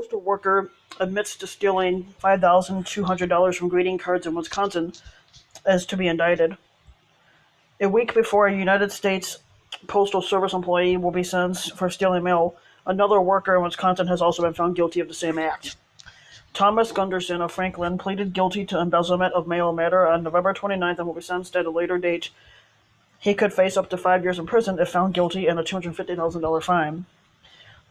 postal worker admits to stealing $5,200 from greeting cards in Wisconsin is to be indicted. A week before a United States Postal Service employee will be sentenced for stealing mail, another worker in Wisconsin has also been found guilty of the same act. Thomas Gunderson of Franklin pleaded guilty to embezzlement of mail matter on November 29th and will be sentenced at a later date. He could face up to 5 years in prison if found guilty and a $250,000 fine.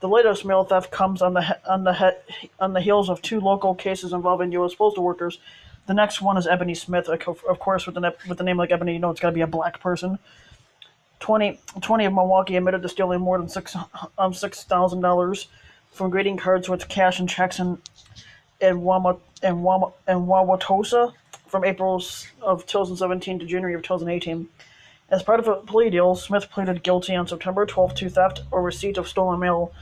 The latest mail theft comes on the heels of two local cases involving U.S. postal workers. The next one is Ebony Smith, of course, with the name like Ebony, it's got to be a black person. 20 of Milwaukee admitted to stealing more than $6,000 from greeting cards with cash and checks in Wauwatosa from April of 2017 to January of 2018. As part of a plea deal, Smith pleaded guilty on September 12th to theft or receipt of stolen mail.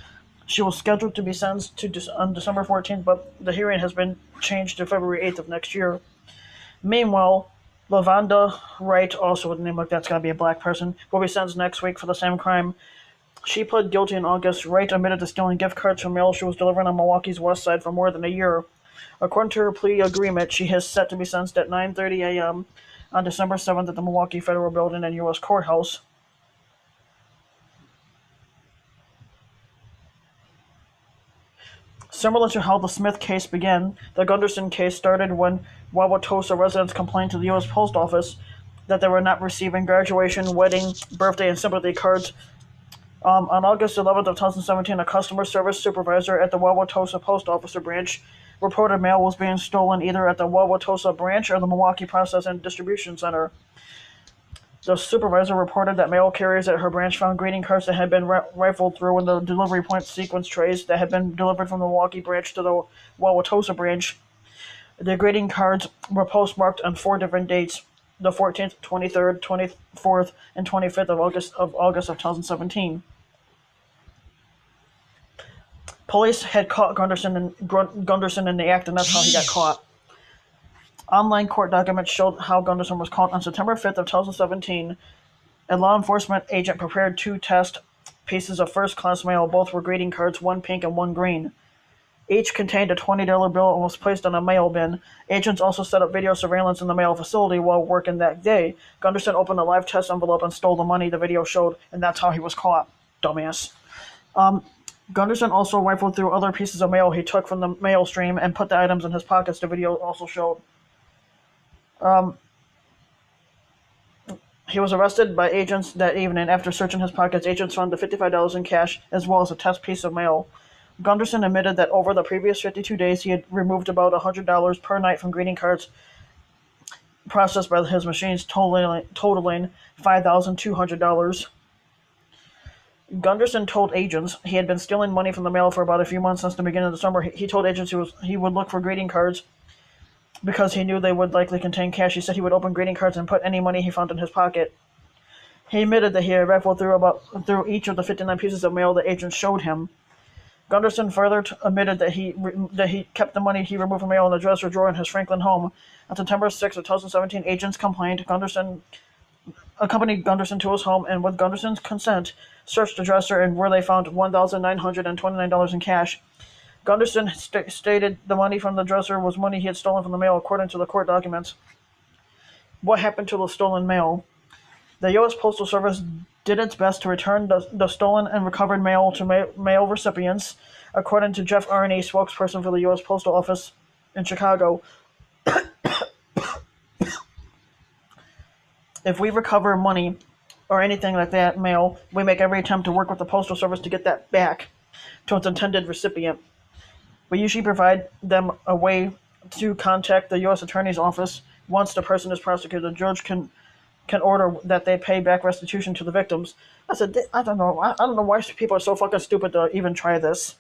She was scheduled to be sentenced on December 14th, but the hearing has been changed to February 8th of next year. Meanwhile, Lavonda Wright, also with a name like that's got to be a black person, will be sentenced next week for the same crime. She pled guilty in August. Wright admitted to stealing gift cards from mail she was delivering on Milwaukee's west side for more than a year. According to her plea agreement, she is set to be sentenced at 9:30 a.m. on December 7th at the Milwaukee Federal Building and U.S. Courthouse. Similar to how the Smith case began, the Gunderson case started when Wauwatosa residents complained to the U.S. Post Office that they were not receiving graduation, wedding, birthday, and sympathy cards. On August 11th of 2017, a customer service supervisor at the Wauwatosa Post Office branch reported mail was being stolen either at the Wauwatosa branch or the Milwaukee Processing and Distribution Center. The supervisor reported that mail carriers at her branch found greeting cards that had been rifled through in the delivery point sequence trays that had been delivered from the Milwaukee branch to the Wauwatosa branch. The greeting cards were postmarked on 4 different dates: the 14th, 23rd, 24th, and 25th of August of 2017. Police had caught Gunderson in the act, and that's how he got caught. Online court documents showed how Gunderson was caught on September 5th of 2017. A law enforcement agent prepared 2 test pieces of first-class mail. Both were greeting cards, one pink and one green. Each contained a $20 bill and was placed on a mail bin. Agents also set up video surveillance in the mail facility while working that day. Gunderson opened a live test envelope and stole the money the video showed, and that's how he was caught. Dumbass. Gunderson also rifled through other pieces of mail he took from the mail stream and put the items in his pockets, the video also showed. He was arrested by agents that evening. After searching his pockets, agents found the $55 in cash as well as a test piece of mail. Gunderson admitted that over the previous 52 days, he had removed about $100 per night from greeting cards processed by his machines, totaling $5,200. Gunderson told agents he had been stealing money from the mail for about a few months since the beginning of the summer. He told agents he would look for greeting cards because he knew they would likely contain cash. He said he would open greeting cards and put any money he found in his pocket. He admitted that he had rifled through each of the 59 pieces of mail the agents showed him. Gunderson further admitted that he kept the money he removed from mail in the dresser drawer in his Franklin home. On September 6, 2017, agents complained. Gunderson accompanied Gunderson to his home and, with Gunderson's consent, searched the dresser, and where they found $1,929 in cash. Gunderson stated the money from the dresser was money he had stolen from the mail, according to the court documents. What happened to the stolen mail? The U.S. Postal Service did its best to return the stolen and recovered mail to mail recipients, according to Jeff Arney, spokesperson for the U.S. Postal Office in Chicago. If we recover money or anything like that, mail, we make every attempt to work with the Postal Service to get that back to its intended recipient. We usually provide them a way to contact the U.S. Attorney's Office. Once the person is prosecuted, the judge can order that they pay back restitution to the victims. I said, I don't know why people are so fucking stupid to even try this.